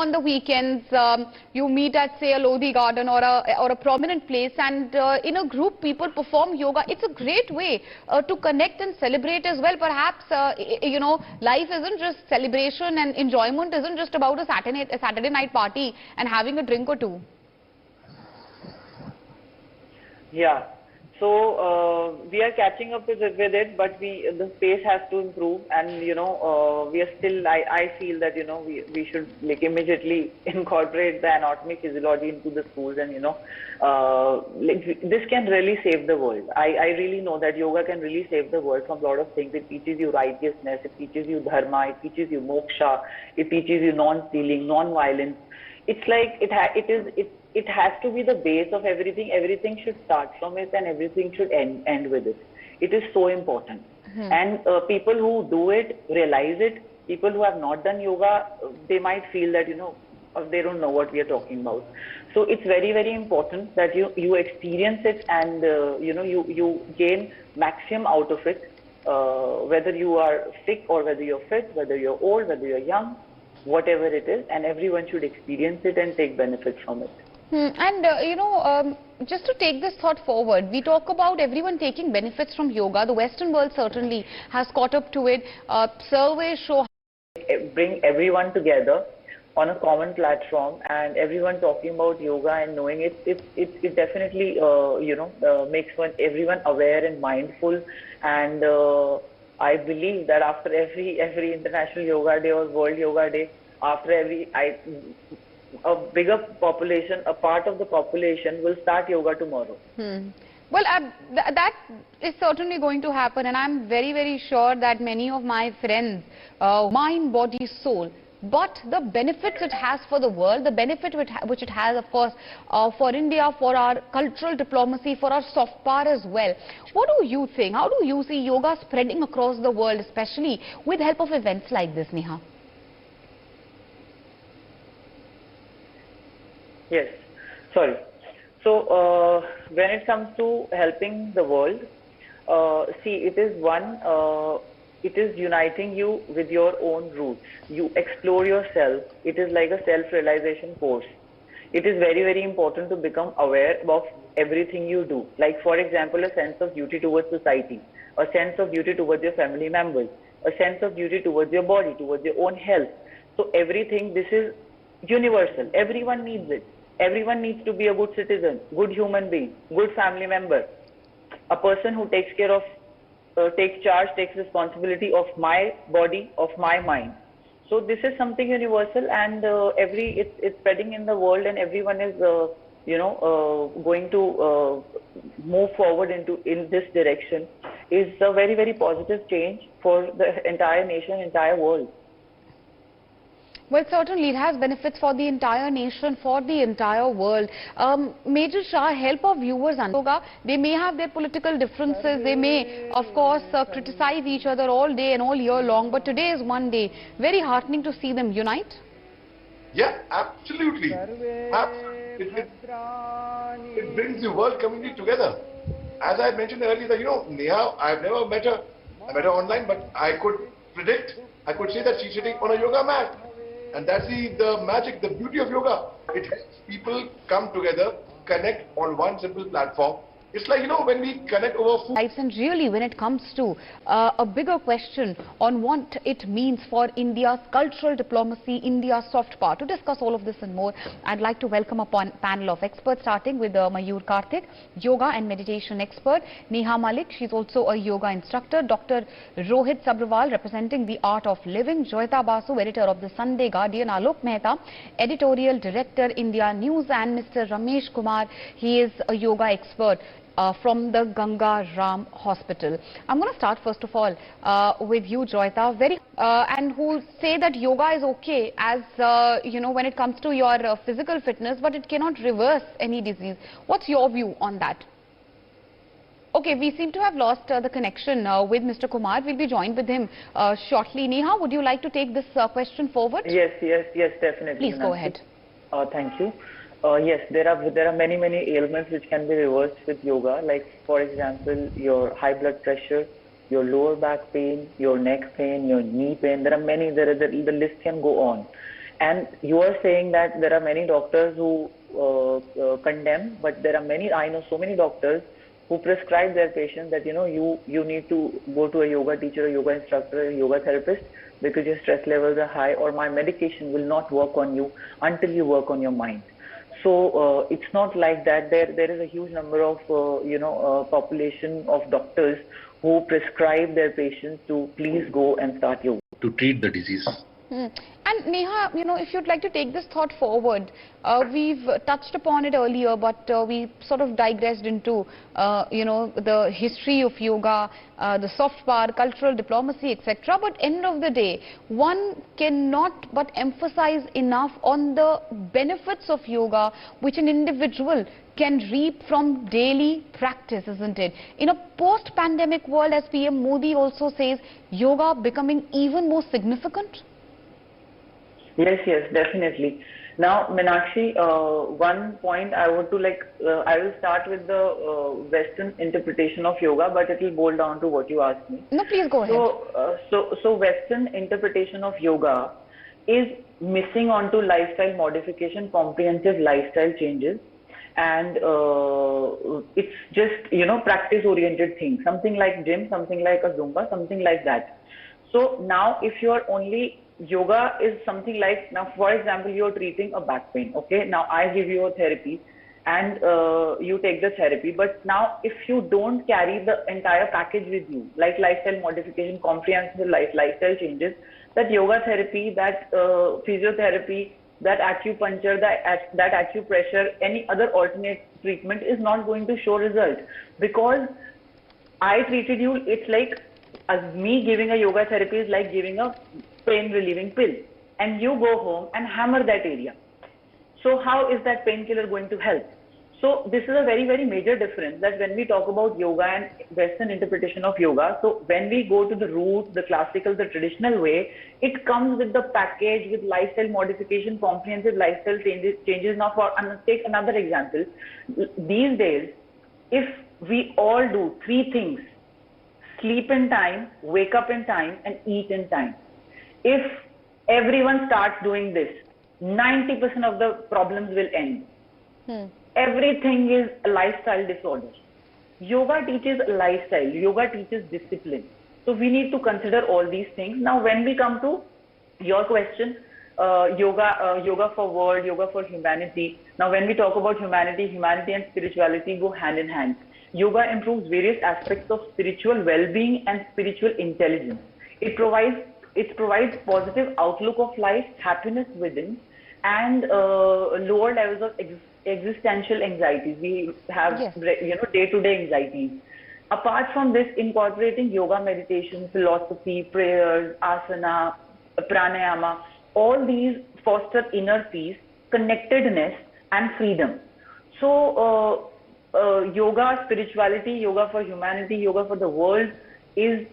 On the weekends, you meet at, say, a Lodi garden or a prominent place, and in a group, people perform yoga. It's a great way to connect and celebrate as well. Perhaps, life isn't just celebration, and enjoyment isn't just about a Saturday night party and having a drink or two. Yeah. So we are catching up with it, but the pace has to improve, and we are still. I feel that we should like immediately incorporate the anatomy physiology into the schools, and this can really save the world. I really know that yoga can really save the world from a lot of things. It teaches you righteousness, it teaches you dharma, it teaches you moksha, it teaches you non-stealing, non-violence. It's like it has to be the base of everything. Everything should start from it, and everything should end with it. It is so important. And people who do it realize it. People who have not done yoga, they might feel that they don't know what we are talking about. So it's very, very important that you experience it, and you gain maximum out of it. Whether you are sick or whether you're fit, whether you're old, whether you're young, whatever it is, and everyone should experience it and take benefit from it. And just to take this thought forward, we talk about everyone taking benefits from yoga. The Western world certainly has caught up to it. Surveys show bring everyone together on a common platform, and everyone talking about yoga and knowing it. It definitely makes everyone aware and mindful. And I believe that after every International Yoga Day or World Yoga Day, after a bigger population, a part of the population will start yoga tomorrow. Well, that is certainly going to happen, and I'm very, very sure that many of my friends, mind, body, soul, but the benefits it has for the world, the benefit which it has, of course, for India, for our cultural diplomacy, for our soft power as well. What do you think? How do you see yoga spreading across the world, especially with the help of events like this, Neha? Yes, sorry. So when it comes to helping the world, see, it is uniting you with your own roots. You explore yourself. It is like a self-realization course. It is very, very important to become aware of everything you do. Like, for example, a sense of duty towards society, a sense of duty towards your family members, a sense of duty towards your body, towards your own health. So everything, this is universal. Everyone needs it. Everyone needs to be a good citizen, good human being, good family member, a person who takes care of, takes charge, takes responsibility of my body, of my mind. So this is something universal, and it's spreading in the world, and everyone is going to move forward in this direction. Is a very, very positive change for the entire nation, entire world. Well, certainly it has benefits for the entire nation, for the entire world. Major Shah, help our viewers understand yoga. They may have their political differences. They may, of course, criticize each other all day and all year long. But today is one day. Very heartening to see them unite. Yeah, absolutely. It brings the world community together. As I mentioned earlier, that, Neha, I've never met her. I met her online, but I could predict, I could say that she's sitting on a yoga mat. And that's the magic, the beauty of yoga. It helps people come together, connect on one simple platform. It's like, when we connect over food. And really, when it comes to a bigger question on what it means for India's cultural diplomacy, India's soft power. To discuss all of this and more, I'd like to welcome a panel of experts, starting with Mayur Karthik, yoga and meditation expert, Neha Malik, she's also a yoga instructor, Dr. Rohit Sabrawal, representing the art of living, Joyita Basu, editor of the Sunday Guardian, Alok Mehta, editorial director, India News, and Mr. Ramesh Kumar, he is a yoga expert from the Ganga Ram Hospital. I'm going to start first of all with you, Joyita, and who say that yoga is okay as when it comes to your physical fitness, but it cannot reverse any disease. What's your view on that? Okay, we seem to have lost the connection with Mr. Kumar. We'll be joined with him shortly. Neha, would you like to take this question forward? Yes, definitely. Please go ahead. Thank you. Yes, there are many ailments which can be reversed with yoga. Like, for example, your high blood pressure, your lower back pain, your neck pain, your knee pain. There are many. The list can go on. And you are saying that there are many doctors who condemn, but there are many, I know so many doctors who prescribe their patients that, you need to go to a yoga teacher, a yoga instructor, a yoga therapist because your stress levels are high, or my medication will not work on you until you work on your mind. So it's not like that. There is a huge number of population of doctors who prescribe their patients to please go and start yoga to treat the disease. And Neha, if you'd like to take this thought forward, we've touched upon it earlier, but we sort of digressed into, the history of yoga, the soft power, cultural diplomacy, etc. But end of the day, one cannot but emphasize enough on the benefits of yoga, which an individual can reap from daily practice, isn't it? In a post-pandemic world, as PM Modi also says, yoga becoming even more significant? Yes, definitely. Now, Meenakshi, one point I would I will start with the Western interpretation of yoga, but it will boil down to what you asked me. No, please go ahead. So Western interpretation of yoga is missing onto lifestyle modification, comprehensive lifestyle changes, and it's just, practice-oriented thing, something like gym, something like a Zumba, something like that. So now, if you are only yoga is something like, now for example, you're treating a back pain, okay? Now I give you a therapy and you take the therapy, but now if you don't carry the entire package with you, like lifestyle modification, comprehensive lifestyle changes, that yoga therapy, that physiotherapy, that acupuncture, that acupressure, any other alternate treatment is not going to show result, because I treated you, it's like me giving a yoga therapy is like giving a pain relieving pill, and you go home and hammer that area. So how is that painkiller going to help? So this is a very, very major difference, that when we talk about yoga and Western interpretation of yoga, so when we go to the root, the classical, the traditional way, it comes with the package, with lifestyle modification, comprehensive lifestyle changes. Now take another example. These days, if we all do three things: sleep in time, wake up in time, and eat in time. If everyone starts doing this, 90% of the problems will end. Everything is a lifestyle disorder. Yoga teaches lifestyle. Yoga teaches discipline. So we need to consider all these things. Now, when we come to your question, yoga for world, yoga for humanity. Now, when we talk about humanity and spirituality go hand in hand. Yoga improves various aspects of spiritual well-being and spiritual intelligence. It provides positive outlook of life, happiness within, and lower levels of existential anxieties. We have, day-to-day anxieties. Apart from this, incorporating yoga meditation, philosophy, prayers, asana, pranayama, all these foster inner peace, connectedness, and freedom. So, yoga, spirituality, yoga for humanity, yoga for the world is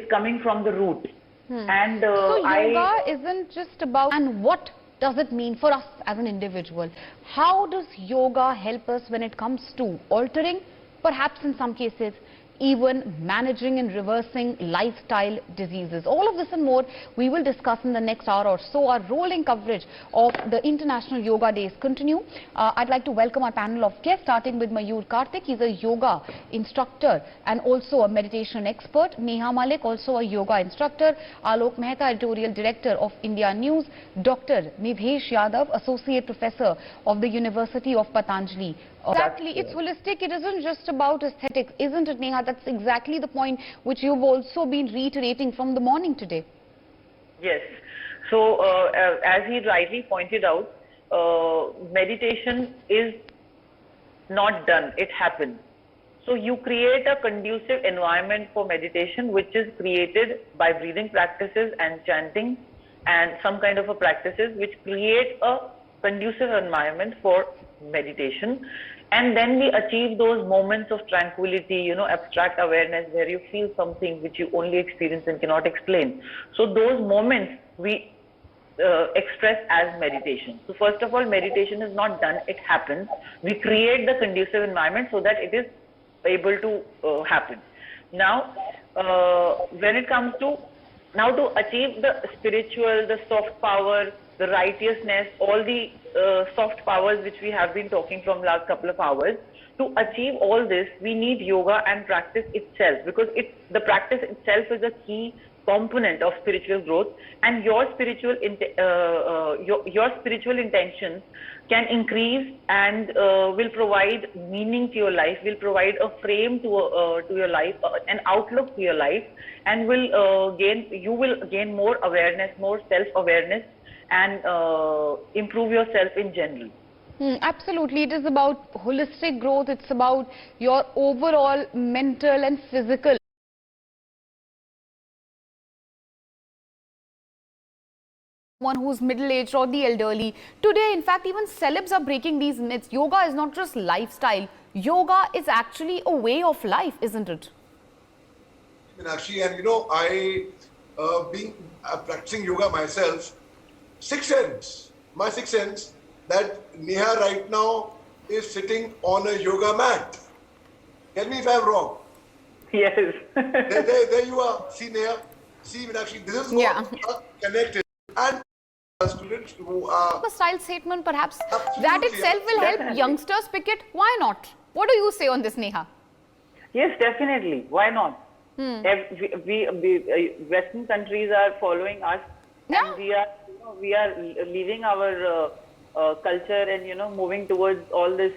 coming from the root. And so yoga isn't just about, and what does it mean for us as an individual? How does yoga help us when it comes to altering, perhaps in some cases, even managing and reversing lifestyle diseases? All of this and more we will discuss in the next hour or so. Our rolling coverage of the International Yoga Days continue. I'd like to welcome our panel of guests, starting with Mayur Karthik. He's a yoga instructor and also a meditation expert. Neha Malik, also a yoga instructor. Alok Mehta, editorial director of India News. Dr. Nidhesh Yadav, associate professor of the University of Patanjali. Exactly, it's holistic. It isn't just about aesthetics, isn't it, Neha? That's exactly the point which you've also been reiterating from the morning today. Yes. So, as he rightly pointed out, meditation is not done, it happens. So, you create a conducive environment for meditation, which is created by breathing practices and chanting and some kind of a practices which create a conducive environment for meditation. And then we achieve those moments of tranquility, abstract awareness, where you feel something which you only experience and cannot explain. So those moments we express as meditation. So first of all, meditation is not done, it happens. We create the conducive environment so that it is able to happen. Now, when it comes to, to achieve the spiritual, the soft power, the righteousness, all the soft powers which we have been talking from last couple of hours. To achieve all this, we need yoga and practice itself, because the practice itself is a key component of spiritual growth, and your spiritual intentions can increase and will provide meaning to your life, will provide a frame to your life, an outlook to your life, and you will gain more awareness, more self-awareness, and improve yourself in general. Absolutely. It is about holistic growth. It's about your overall mental and physical. One who's middle-aged or the elderly. Today, in fact, even celebs are breaking these myths. Yoga is not just lifestyle. Yoga is actually a way of life, isn't it? Meenakshi, and I, being practicing yoga myself, my sixth sense, that Neha right now is sitting on a yoga mat. Tell me if I'm wrong. Yes. there you are. See, Neha. See, Meenakshi, this is what connected. And students who are... A style statement, perhaps. Absolutely, That itself will help youngsters pick it. Why not? What do you say on this, Neha? Yes, definitely. Why not? Western countries are following us, and we are leaving our culture and moving towards all this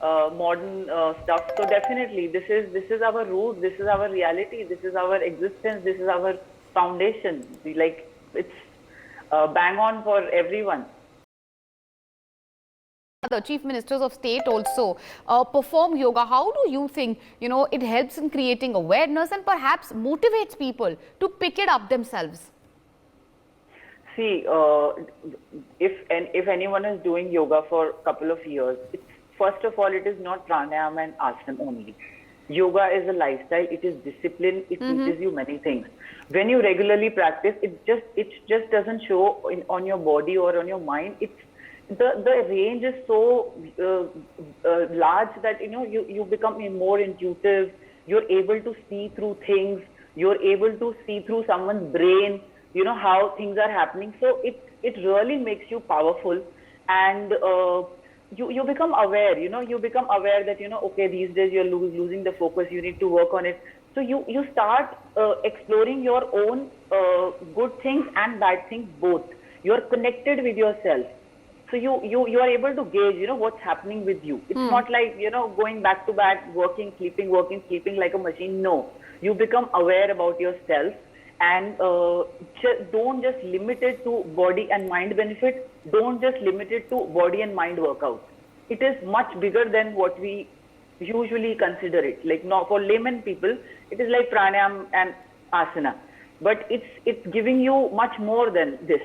modern stuff. So definitely, this is our root, this is our reality, this is our existence, this is our foundation. Like, it's bang on for everyone. The chief ministers of state also perform yoga. How do you think it helps in creating awareness and perhaps motivates people to pick it up themselves? See, if anyone is doing yoga for a couple of years, first of all, it is not pranayama and asana only. Yoga is a lifestyle. It is discipline. It teaches you many things. When you regularly practice, it just doesn't show on your body or on your mind. The range is so large that you become more intuitive. You're able to see through things. You're able to see through someone's brain. How things are happening. So it really makes you powerful, and you become aware. You become aware that okay, these days you're losing the focus. You need to work on it. So you start exploring your own good things and bad things both. You're connected with yourself. So you are able to gauge what's happening with you. It's not like going back to back, working, sleeping like a machine. No, you become aware about yourself, and don't just limit it to body and mind benefit. Don't just limit it to body and mind workout. It is much bigger than what we usually consider it. Like, for layman people, it is like pranayama and asana, but it's giving you much more than this.